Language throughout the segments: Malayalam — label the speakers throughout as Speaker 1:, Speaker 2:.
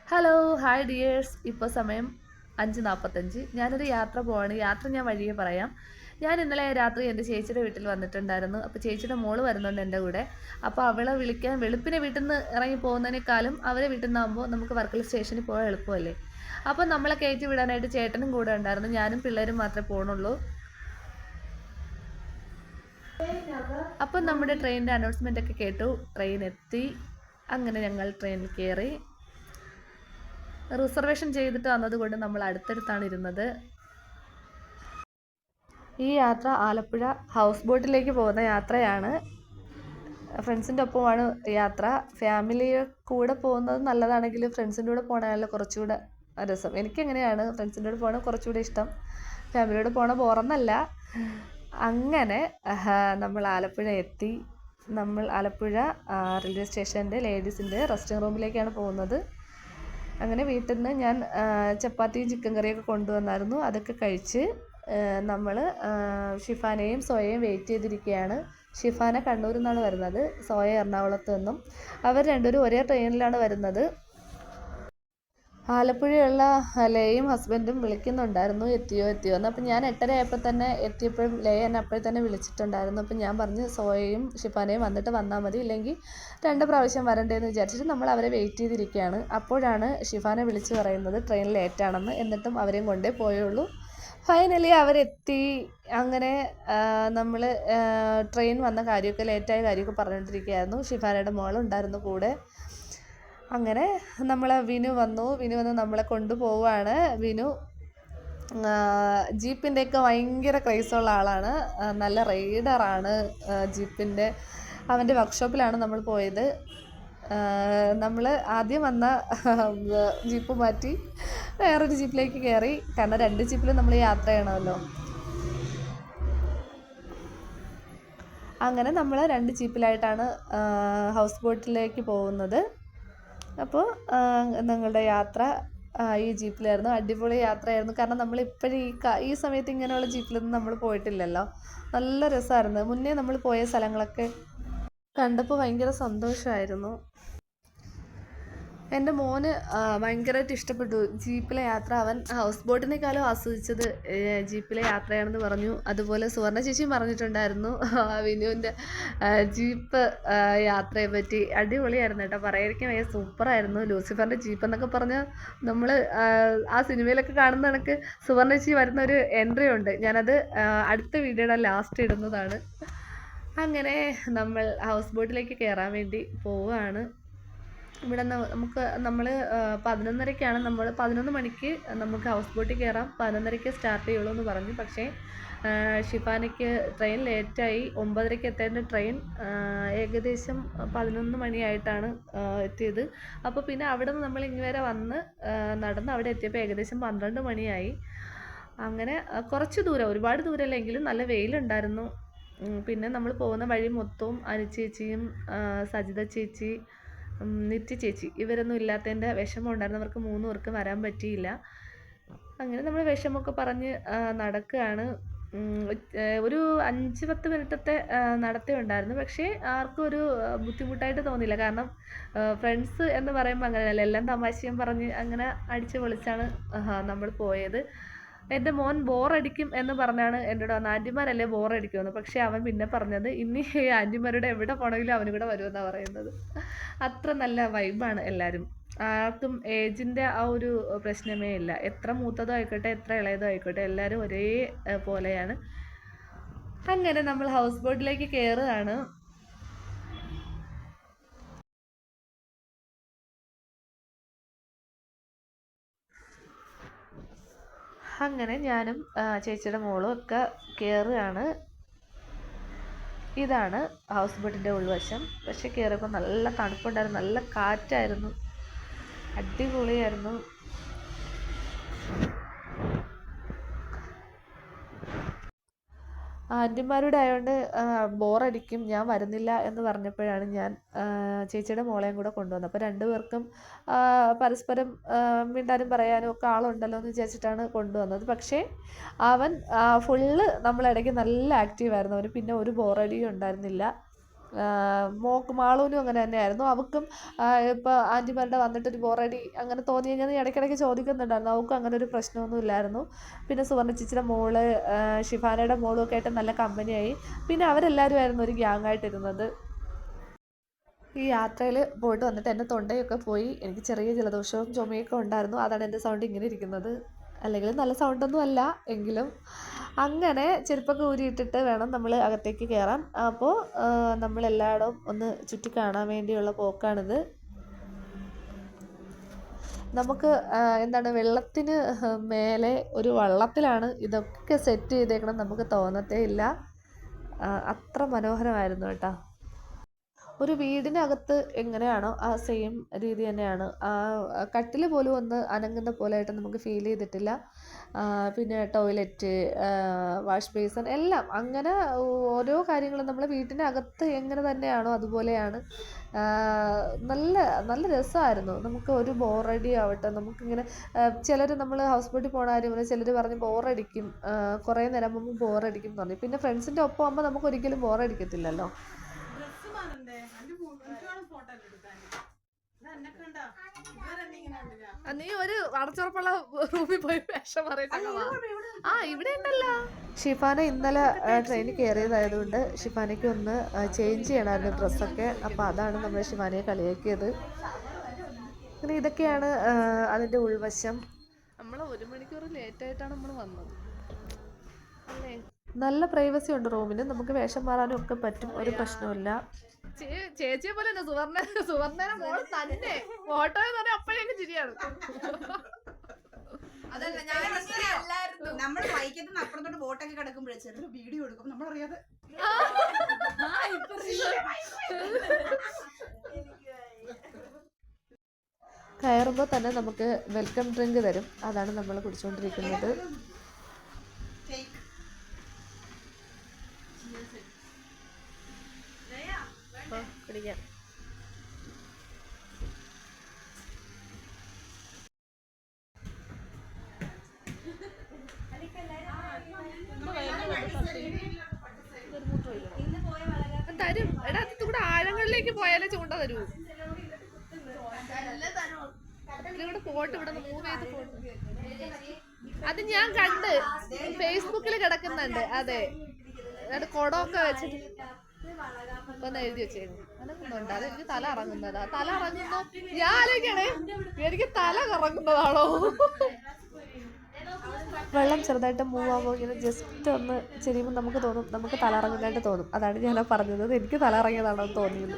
Speaker 1: Hello hi dears. ഇപ്പോൾ സമയം 5:45. ഞാനൊരു യാത്ര പോവാണ്. യാത്ര ഞാൻ വഴിയെ പറയാം. ഞാൻ ഇന്നലെ രാത്രി എൻ്റെ ചേച്ചിയുടെ വീട്ടിൽ വന്നിട്ടുണ്ടായിരുന്നു. അപ്പോൾ ചേച്ചിയുടെ മോള് വരുന്നുണ്ട് എൻ്റെ കൂടെ. അപ്പോൾ അവളെ വിളിക്കാൻ വെളുപ്പിനെ വീട്ടിൽ നിന്ന് ഇറങ്ങി പോകുന്നതിനേക്കാളും അവരെ വീട്ടിൽ നിന്നാകുമ്പോൾ നമുക്ക് വർക്കല സ്റ്റേഷനിൽ പോയാൽ എളുപ്പമല്ലേ. അപ്പോൾ നമ്മളെ കയറ്റി വിടാനായിട്ട് ചേട്ടനും കൂടെ ഉണ്ടായിരുന്നു. ഞാനും പിള്ളേരും മാത്രമേ പോകണുള്ളൂ. അപ്പം നമ്മുടെ ട്രെയിനിൻ്റെ അനൗൺസ്മെൻ്റ് ഒക്കെ കേട്ടു. ട്രെയിൻ എത്തി. അങ്ങനെ ഞങ്ങൾ ട്രെയിനിൽ കയറി. റിസർവേഷൻ ചെയ്തിട്ട് വന്നതുകൊണ്ട് നമ്മൾ അടുത്തടുത്താണ് ഇരുന്നത്. ഈ യാത്ര ആലപ്പുഴ ഹൗസ് ബോട്ടിലേക്ക് പോകുന്ന യാത്രയാണ്. ഫ്രണ്ട്സിൻ്റെ ഒപ്പമാണ് യാത്ര. ഫാമിലി കൂടെ പോകുന്നത് നല്ലതാണെങ്കിലും ഫ്രണ്ട്സിൻ്റെ കൂടെ പോകണമല്ലോ കുറച്ചുകൂടെ രസം. എനിക്കങ്ങനെയാണ്, ഫ്രണ്ട്സിൻ്റെ കൂടെ പോകണം കുറച്ചുകൂടെ ഇഷ്ടം. ഫാമിലിയോട് പോകണ ബോറെന്നല്ല. അങ്ങനെ നമ്മൾ ആലപ്പുഴ എത്തി. നമ്മൾ ആലപ്പുഴ റെയിൽവേ സ്റ്റേഷൻ്റെ ലേഡീസിൻ്റെ റെസ്റ്റിംഗ് റൂമിലേക്കാണ് പോകുന്നത്. അങ്ങനെ വീട്ടിൽ നിന്ന് ഞാൻ ചപ്പാത്തിയും ചിക്കൻ കറിയൊക്കെ കൊണ്ടുവന്നായിരുന്നു. അതൊക്കെ കഴിച്ച് നമ്മൾ ഷിഫാനയും സോയയും വെയിറ്റ് ചെയ്തിരിക്കുകയാണ്. ഷിഫാന കണ്ണൂരിൽ നിന്നാണ് വരുന്നത്, സോയ എറണാകുളത്ത് നിന്നും. അവർ രണ്ടുപേരും ഒരേ ട്രെയിനിലാണ് വരുന്നത്. ആലപ്പുഴയുള്ള ലയയും ഹസ്ബൻഡും വിളിക്കുന്നുണ്ടായിരുന്നു എത്തിയോ എന്ന്. അപ്പം ഞാൻ 8:30 ആയപ്പോൾ തന്നെ എത്തിയപ്പോഴും ലയ എന്നെ അപ്പോൾ തന്നെ വിളിച്ചിട്ടുണ്ടായിരുന്നു. അപ്പം ഞാൻ പറഞ്ഞ് സോയയും ഷിഫാനയും വന്നിട്ട് വന്നാൽ മതി, ഇല്ലെങ്കിൽ 2 പ്രാവശ്യം വരണ്ടേന്ന് വിചാരിച്ചിട്ട് നമ്മൾ അവരെ വെയിറ്റ് ചെയ്തിരിക്കുകയാണ്. അപ്പോഴാണ് ഷിഫാന വിളിച്ച് പറയുന്നത് ട്രെയിൻ ലേറ്റാണെന്ന്. എന്നിട്ടും അവരെയും കൊണ്ടേ പോയുള്ളൂ. ഫൈനലി അവരെത്തി. അങ്ങനെ നമ്മൾ ട്രെയിൻ വന്ന കാര്യമൊക്കെ ലേറ്റായ കാര്യമൊക്കെ പറഞ്ഞുകൊണ്ടിരിക്കുകയായിരുന്നു. ഷിഫാനയുടെ മോളുണ്ടായിരുന്നു കൂടെ. അങ്ങനെ വിനു വന്ന് നമ്മളെ കൊണ്ടുപോവുകയാണ്. വിനു ജീപ്പിൻ്റെയൊക്കെ ഭയങ്കര ക്രൈസുള്ള ആളാണ്. നല്ല റൈഡറാണ് ജീപ്പിൻ്റെ. അവൻ്റെ വർക്ക്ഷോപ്പിലാണ് നമ്മൾ പോയത്. നമ്മൾ ആദ്യം വന്ന ജീപ്പ് മാറ്റി വേറൊരു ജീപ്പിലേക്ക് കയറി. കാരണം 2 ജീപ്പിലും നമ്മൾ യാത്ര ചെയ്യണമല്ലോ. അങ്ങനെ നമ്മൾ 2 ജീപ്പിലായിട്ടാണ് ഹൗസ് ബോട്ടിലേക്ക് പോകുന്നത്. അപ്പോൾ ഞങ്ങളുടെ യാത്ര ഈ ജീപ്പിലായിരുന്നു. അടിപൊളി യാത്രയായിരുന്നു. കാരണം നമ്മളിപ്പോഴും ഈ സമയത്ത് ഇങ്ങനെയുള്ള ജീപ്പിലൊന്നും നമ്മൾ പോയിട്ടില്ലല്ലോ. നല്ല രസമായിരുന്നു. മുന്നേ നമ്മൾ പോയ സ്ഥലങ്ങളൊക്കെ കണ്ടപ്പോൾ ഭയങ്കര സന്തോഷമായിരുന്നു. എൻ്റെ മോന് ഭയങ്കരമായിട്ട് ഇഷ്ടപ്പെട്ടു ജീപ്പിലെ യാത്ര. അവൻ ഹൗസ് ബോട്ടിനേക്കാളും ആസ്വദിച്ചത് ജീപ്പിലെ യാത്രയാണെന്ന് പറഞ്ഞു. അതുപോലെ സുവർണ ചേച്ചിയും പറഞ്ഞിട്ടുണ്ടായിരുന്നു വിനുവിൻ്റെ ജീപ്പ് യാത്രയെ പറ്റി. അടിപൊളിയായിരുന്നു കേട്ടോ, പറയാതിരിക്കാൻ വയ്യ. സൂപ്പറായിരുന്നു. ലൂസിഫറിൻ്റെ ജീപ്പ് എന്നൊക്കെ പറഞ്ഞാൽ നമ്മൾ ആ സിനിമയിലൊക്കെ കാണുന്ന കണക്ക് സുവർണ ചേച്ചി വരുന്ന ഒരു എൻട്രി ഉണ്ട്. ഞാനത് അടുത്ത വീഡിയോയുടെ ലാസ്റ്റ് ഇടുന്നതാണ്. അങ്ങനെ നമ്മൾ ഹൗസ് ബോട്ടിലേക്ക് കയറാൻ വേണ്ടി പോവുകയാണ്. ഇവിടെ നമ്മൾ 11:30-ക്കാണ്, 11 മണിക്ക് നമുക്ക് ഹൗസ് ബോട്ടിൽ കയറാം. 11:30-ക്ക് സ്റ്റാർട്ട് ചെയ്യുള്ളൂ എന്ന് പറഞ്ഞു. പക്ഷേ ഷിഫാനയ്ക്ക് ട്രെയിൻ ലേറ്റായി. 9:30-ക്ക് എത്തേണ്ട ട്രെയിൻ ഏകദേശം 11 മണിയായിട്ടാണ് എത്തിയത്. അപ്പോൾ പിന്നെ അവിടെ നിന്ന് നമ്മൾ ഇങ്ങ് വരെ വന്ന് നടന്ന് അവിടെ എത്തിയപ്പോൾ ഏകദേശം 12 മണിയായി. അങ്ങനെ കുറച്ച് ദൂരം, ഒരുപാട് ദൂരമല്ലെങ്കിലും നല്ല വെയിലുണ്ടായിരുന്നു. പിന്നെ നമ്മൾ പോകുന്ന വഴി മൊത്തവും അനുചേച്ചിയും സജിത ചേച്ചി, നിത്യ ചേച്ചി ഇവരൊന്നും ഇല്ലാത്തതിൻ്റെ വിഷമം ഉണ്ടായിരുന്നു. അവർക്ക് 3 പേർക്കും വരാൻ പറ്റിയില്ല. അങ്ങനെ നമ്മൾ വിഷമമൊക്കെ പറഞ്ഞ് നടക്കുകയാണ്. ഒരു 5-10 മിനിറ്റത്തെ നടത്തേ ഉണ്ടായിരുന്നു. പക്ഷേ ആർക്കും ഒരു ബുദ്ധിമുട്ടായിട്ട് തോന്നിയില്ല. കാരണം ഫ്രണ്ട്സ് എന്ന് പറയുമ്പോൾ അങ്ങനെയല്ല, എല്ലാം തമാശയും പറഞ്ഞ് അങ്ങനെ അടിച്ച് പൊളിച്ചാണ് നമ്മൾ പോയത്. എൻ്റെ മോൻ ബോറടിക്കും എന്ന് പറഞ്ഞാണ് എന്നോട് വന്നത്. ആൻറ്റിമാരല്ലേ ബോറടിക്കുമെന്ന്. പക്ഷേ അവൻ പിന്നെ പറഞ്ഞത് ഇനി ആൻറ്റിമാരുടെ എവിടെ പോകണമെങ്കിലും അവനും കൂടെ വരുമെന്നാണ് പറയുന്നത്. അത്ര നല്ല വൈബാണ് എല്ലാവരും. ആർക്കും ഏജിൻ്റെ ആ ഒരു പ്രശ്നമേ ഇല്ല. എത്ര മൂത്തതോ ആയിക്കോട്ടെ, എത്ര ഇളയതോ ആയിക്കോട്ടെ, എല്ലാവരും ഒരേ പോലെയാണ്. അങ്ങനെ നമ്മൾ ഹൗസ് ബോട്ടിലേക്ക് കയറുകയാണ്. അങ്ങനെ ഞാനും ചേച്ചിയുടെ മോളും ഒക്കെ കയറുകയാണ്. ഇതാണ് ഹൗസ് ബോട്ടിൻ്റെ ഉൾവശം. പക്ഷെ കയറിയപ്പോൾ നല്ല തണുപ്പുണ്ടായിരുന്നു, നല്ല കാറ്റായിരുന്നു, അടിപൊളിയായിരുന്നു. ആൻറ്റിമാരുടെ ആയതുകൊണ്ട് ബോറടിക്കും, ഞാൻ വരുന്നില്ല എന്ന് പറഞ്ഞപ്പോഴാണ് ഞാൻ ചേച്ചിയുടെ മോളെയും കൂടെ കൊണ്ടുവന്നത്. അപ്പോൾ 2 പേർക്കും പരസ്പരം മിണ്ടാനും പറയാനും ഒക്കെ ആളുണ്ടല്ലോ എന്ന് വിചാരിച്ചിട്ടാണ് കൊണ്ടുവന്നത്. പക്ഷേ അവൻ ഫുള്ള് നമ്മളിടയ്ക്ക് നല്ല ആക്റ്റീവായിരുന്നു. അവന് പിന്നെ ഒരു ബോറടിയും ഉണ്ടായിരുന്നില്ല. മാളൂനും അങ്ങനെ തന്നെയായിരുന്നു. അവൾക്കും ഇപ്പോൾ ആൻറ്റിമാരുടെ വന്നിട്ടൊരു ബോറടി അങ്ങനെ തോന്നി കഴിഞ്ഞാൽ ഇടയ്ക്കിടയ്ക്ക് ചോദിക്കുന്നുണ്ടായിരുന്നു. അവൾക്കും അങ്ങനെ ഒരു പ്രശ്നമൊന്നും ഇല്ലായിരുന്നു. പിന്നെ സുവർണ്ണ ചേച്ചിയുടെ മോള് ഷിഫാനയുടെ മോളും ഒക്കെ ആയിട്ട് നല്ല കമ്പനിയായി. പിന്നെ അവരെല്ലാവരും ആയിരുന്നു ഒരു ഗ്യാങ്ങായിട്ടിരുന്നത്. ഈ യാത്രയിൽ പോയിട്ട് വന്നിട്ട് എൻ്റെ തൊണ്ടയൊക്കെ പോയി. എനിക്ക് ചെറിയ ജലദോഷവും ചുമയൊക്കെ ഉണ്ടായിരുന്നു. അതാണ് എൻ്റെ സൗണ്ട് ഇങ്ങനെ ഇരിക്കുന്നത്. അല്ലെങ്കിൽ നല്ല സൗണ്ടൊന്നും അല്ല എങ്കിലും അങ്ങനെ ചെരുപ്പൊക്കെ ഊരിയിട്ടിട്ട് വേണം നമ്മൾ അകത്തേക്ക് കയറാൻ. അപ്പോൾ നമ്മളെല്ലായിടവും ഒന്ന് ചുറ്റി കാണാൻ വേണ്ടിയുള്ള പോക്കാണിത്. നമുക്ക് എന്താണ് വെള്ളത്തിന് മേലെ ഒരു വള്ളത്തിലാണ് ഇതൊക്കെ സെറ്റ് ചെയ്തേക്കണം നമുക്ക് തോന്നത്തേ ഇല്ല. അത്ര മനോഹരമായിരുന്നു കേട്ടോ. ഒരു വീടിനകത്ത് എങ്ങനെയാണോ ആ സെയിം രീതി തന്നെയാണ്. കട്ടിൽ പോലും ഒന്ന് അനങ്ങുന്ന പോലെയായിട്ട് നമുക്ക് ഫീൽ ചെയ്തിട്ടില്ല. പിന്നെ ടോയ്ലറ്റ്, വാഷ് ബേസിൻ എല്ലാം അങ്ങനെ ഓരോ കാര്യങ്ങളും നമ്മൾ വീട്ടിനകത്ത് എങ്ങനെ തന്നെയാണോ അതുപോലെയാണ്. നല്ല നല്ല രസമായിരുന്നു. നമുക്ക് ഒരു ബോറടി ആവട്ടെ നമുക്കിങ്ങനെ ചിലർ നമ്മൾ ഹൗസ് ബോട്ടിൽ പോകണ കാര്യം പറഞ്ഞാൽ ചിലർ പറഞ്ഞ് ബോറടിക്കും, കുറേ നേരം ആകുമ്പോൾ ബോറടിക്കും എന്ന് പറഞ്ഞു. പിന്നെ ഫ്രണ്ട്സിൻ്റെ ഒപ്പം ആകുമ്പോൾ നമുക്ക് ഒരിക്കലും ബോറടിക്കത്തില്ലല്ലോ. നീ ഒരു അടച്ചുറപ്പുള്ള റൂമിൽ പോയി വേഷം ഇവിടെ ഉണ്ടല്ലോ. ഷിഫാന ഇന്നലെ ട്രെയിനിൽ കയറിയതായതുകൊണ്ട് ഷിഫാനയ്ക്ക് ഒന്ന് ചേഞ്ച് ചെയ്യണമായിരുന്നു ഡ്രസ്സൊക്കെ. അപ്പോൾ അതാണ് നമ്മൾ ഷിഫാനയെ കളിയാക്കിയത്. അങ്ങനെ ഇതൊക്കെയാണ് അതിൻ്റെ ഉൾവശം. നമ്മൾ 1 മണിക്കൂർ ലേറ്റായിട്ടാണ് നമ്മൾ വന്നത് അല്ലേ. നല്ല പ്രൈവസി ഉണ്ട് റൂമിന്. നമുക്ക് വേഷം മാറാനും ഒക്കെ പറ്റും, ഒരു പ്രശ്നമില്ല. ചേച്ചിയെ പോലെ തന്നെ സുവർണ്ണയുടെ മോള് തന്നെ ഫോട്ടോ എന്ന് പറഞ്ഞാൽ അപ്പോഴേക്ക് ചിരിയാണ്.
Speaker 2: അതല്ല നമ്മൾ വൈക്കത്തുനിന്ന് അപ്പുറത്തോട്ട് ബോട്ടൊക്കെ കിടക്കുമ്പോഴേ ചെറിയ വീഡിയോ എടുക്കും നമ്മളറിയാതെ.
Speaker 1: കയറുമ്പോൾ തന്നെ നമുക്ക് വെൽക്കം ഡ്രിങ്ക് തരും. അതാണ് നമ്മൾ കുടിച്ചുകൊണ്ടിരിക്കുന്നത്. കുടിക്കാം. തരും. എടാ കൂടെ ആഴങ്ങളിലേക്ക് പോയാലേ ചൂണ്ട തരൂ. ഇവിടെ പോട്ട് ഇവിടെ മൂവ് ചെയ്ത് പോട്ട് അത് ഞാൻ കണ്ട് ഫേസ്ബുക്കിൽ കിടക്കുന്നുണ്ട്. അതെ, കുടമൊക്കെ വെച്ചിട്ട് ഒന്ന് എഴുതി വെച്ചേക്കും. അനങ്ങുന്നുണ്ട്. അത് എനിക്ക് തല ഇറങ്ങുന്നതാ. തല ഇറങ്ങുന്നോ ഞാൻ ആലോചിക്കണേ, എനിക്ക് തല കറങ്ങുന്നതാണോ. വെള്ളം ചെറുതായിട്ട് മൂവ് ആകുമ്പോൾ ഇങ്ങനെ ജസ്റ്റ് ഒന്ന് ചെരിയുമ്പോൾ നമുക്ക് തോന്നും നമുക്ക് തല ഇറങ്ങുന്നതായിട്ട് തോന്നും. അതാണ് ഞാൻ പറഞ്ഞത്, എനിക്ക് തല ഇറങ്ങിയതാണോ എന്ന് തോന്നിയത്.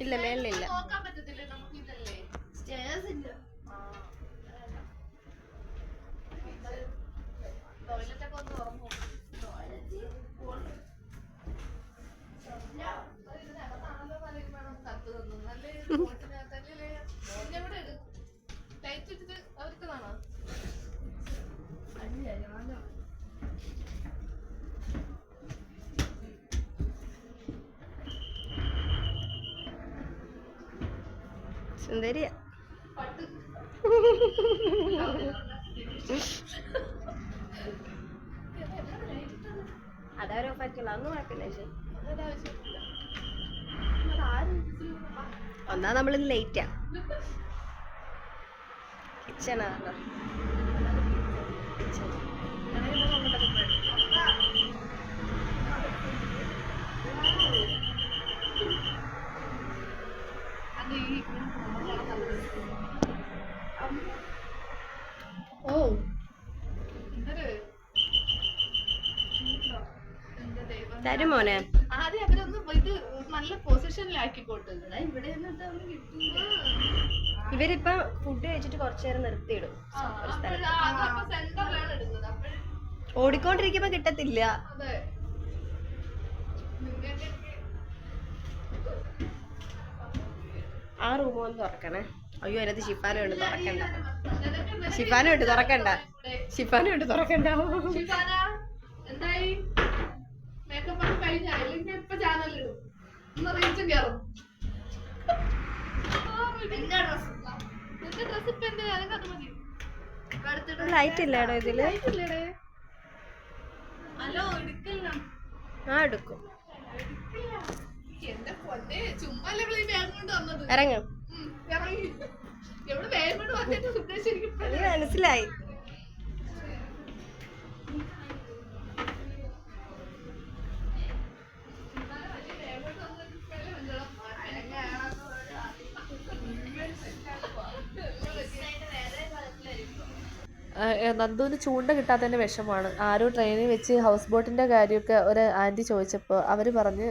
Speaker 1: ഇല്ല മേളിലില്ല. സുന്ദരിയ അതാരോ പറ്റില്ല, ഒന്നും കുഴപ്പമില്ല. ഒന്നാ നമ്മളിന്ന് ലേറ്റാ. കിച്ചണാ തരും മോനെ. ആദ്യം അവരൊന്ന് ഇത് നല്ല പൊസിഷനിലാക്കിക്കോട്ടെ. ഇവരിപ്പം ഫുഡ് കഴിച്ചിട്ട് കുറച്ചു നേരം നിർത്തിയിടും. ഓടിക്കൊണ്ടിരിക്കുമ്പോ കിട്ടത്തില്ല.
Speaker 3: ആ റൂം ഒന്ന് തുറക്കണേ. അയ്യോ അതിനകത്ത് ഷിഫാനുണ്ട്, തുറക്കണ്ട. ഷിഫാനുണ്ട്, തുറക്കണ്ട. ഷിഫാനുണ്ട്, തുറക്കണ്ട.
Speaker 1: എന്തായി മേക്കപ്പ് ഒക്കെ കഴിഞ്ഞാ? ഇല്ലെങ്കിൽ ഇപ്പൊ ചാനലിടും. ഒന്ന് റീച്ചും കയറും.
Speaker 3: ലൈറ്റ് ഇല്ലേടോ ഇതില്?
Speaker 1: ഹലോ എടുക്കല്ല.
Speaker 3: ആ എടുക്കും.
Speaker 1: എന്റെ പൊന്നെ ചുമ്മാല്ലേ ബാഗ് കൊണ്ട് വന്നത്.
Speaker 3: ഇറങ്ങും.
Speaker 1: ഇറങ്ങി എവിടെ ബാഗ് കൊണ്ട് വന്നിട്ട് ഉദ്ദേശം എനിക്ക്
Speaker 3: മനസ്സിലായി.
Speaker 1: നന്ദുവിന് ചൂണ്ട കിട്ടാത്തതിൻ്റെ വിഷമമാണ്. ആരോ ട്രെയിനിൽ വെച്ച് ഹൗസ് ബോട്ടിൻ്റെ കാര്യമൊക്കെ ഒരു ആൻറ്റി ചോദിച്ചപ്പോൾ അവർ പറഞ്ഞ്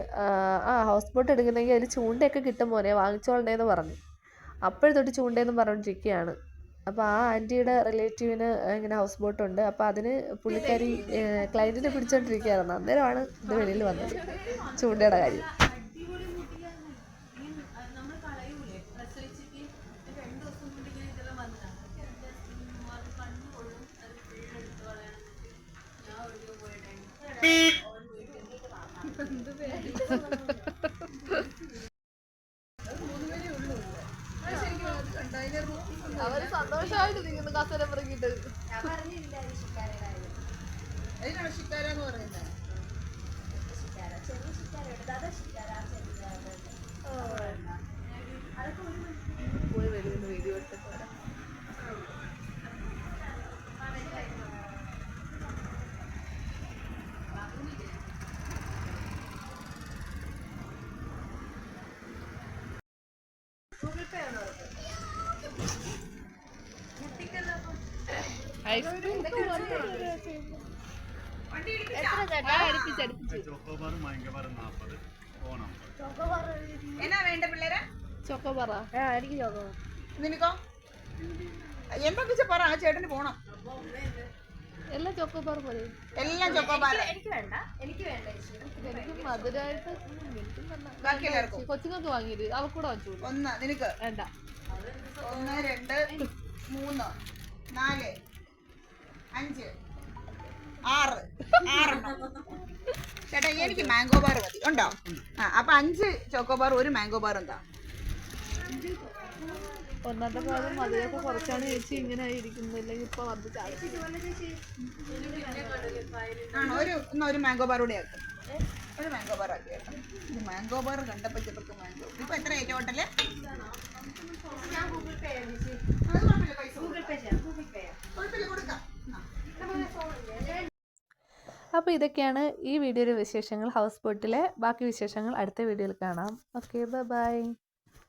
Speaker 1: ഹൗസ് ബോട്ട് എടുക്കുന്നെങ്കിൽ അതിൽ ചൂണ്ടയൊക്കെ കിട്ടും മോനെ, വാങ്ങിച്ചോളണേന്ന് പറഞ്ഞു. അപ്പോഴത്തൊട്ട് ചൂണ്ടയെന്ന് പറഞ്ഞുകൊണ്ടിരിക്കുകയാണ്. അപ്പോൾ ആ ആൻറ്റിയുടെ റിലേറ്റീവിന് ഇങ്ങനെ ഹൗസ് ബോട്ടുണ്ട്. അപ്പോൾ അതിന് പുള്ളിക്കാരി ക്ലയൻറ്റിനെ പിടിച്ചോണ്ടിരിക്കുകയായിരുന്നു. അന്നേരമാണ് ഇത് വെളിയിൽ വന്നത്, ചൂണ്ടയുടെ കാര്യം. അവര് സന്തോഷമായിട്ട് നിൽക്കുന്നു കസേര പിറകിട്ട്. പോയി വെളിയിൽ വീഡിയോ എടുത്തിട്ട് വരാം. ഐസ്ക്രീം
Speaker 2: എന്നാ വേണ്ട പിള്ളേരെ?
Speaker 1: ചോക്കോബാറ.
Speaker 3: എനിക്ക് ചോക്കോ.
Speaker 2: നിനക്കോ എന്തൊക്കെ പറ, ആ ചേട്ടന് പോണം.
Speaker 1: എല്ലാം ചോക്കോബാർ പോലെ.
Speaker 2: എല്ലാം ചോക്കോബാർ.
Speaker 3: എനിക്ക് വേണ്ട. എനിക്ക്
Speaker 1: മധുരമായിട്ട്
Speaker 2: ബാക്കി എല്ലാവർക്കും
Speaker 1: കൊച്ചുങ്ങൾക്ക് വാങ്ങിയത് അവക്കൂടെ വാങ്ങിച്ചു.
Speaker 2: ഒന്ന് നിനക്ക്
Speaker 1: വേണ്ട.
Speaker 2: 1 2 3 4 5 6 ചേട്ടാ എനിക്ക് മാംഗോ ബാർ മതി. ഉണ്ടോ? അപ്പൊ 5 ചോക്കോ ബാർ, 1 മാംഗോ ബാർ. എന്താ
Speaker 1: ഒന്നാമത്തെ കാര്യം മധുരമൊക്കെ കുറച്ചാണ് ചേച്ചി ഇങ്ങനെ ഇരിക്കുന്നത്. ഇല്ലെങ്കിൽ ഇപ്പൊ വന്ന്
Speaker 2: ആണോ? ഒരു മാംഗോ ബാർ കൂടെ ആക്കും. ഒരു മാംഗോ ബാർ ആക്കി കേട്ടോ. മാംഗോ ബാർ കണ്ടപ്പോ ചെറുപ്പം മാംഗോ. ഇപ്പൊ എത്ര ടോട്ടല്?
Speaker 1: അപ്പോൾ ഇതൊക്കെയാണ് ഈ വീഡിയോയിലെ വിശേഷങ്ങൾ. ഹൗസ് ബോട്ടിലെ ബാക്കി വിശേഷങ്ങൾ അടുത്ത വീഡിയോയിൽ കാണാം. Okay, bye.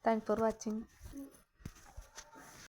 Speaker 1: Thanks for watching.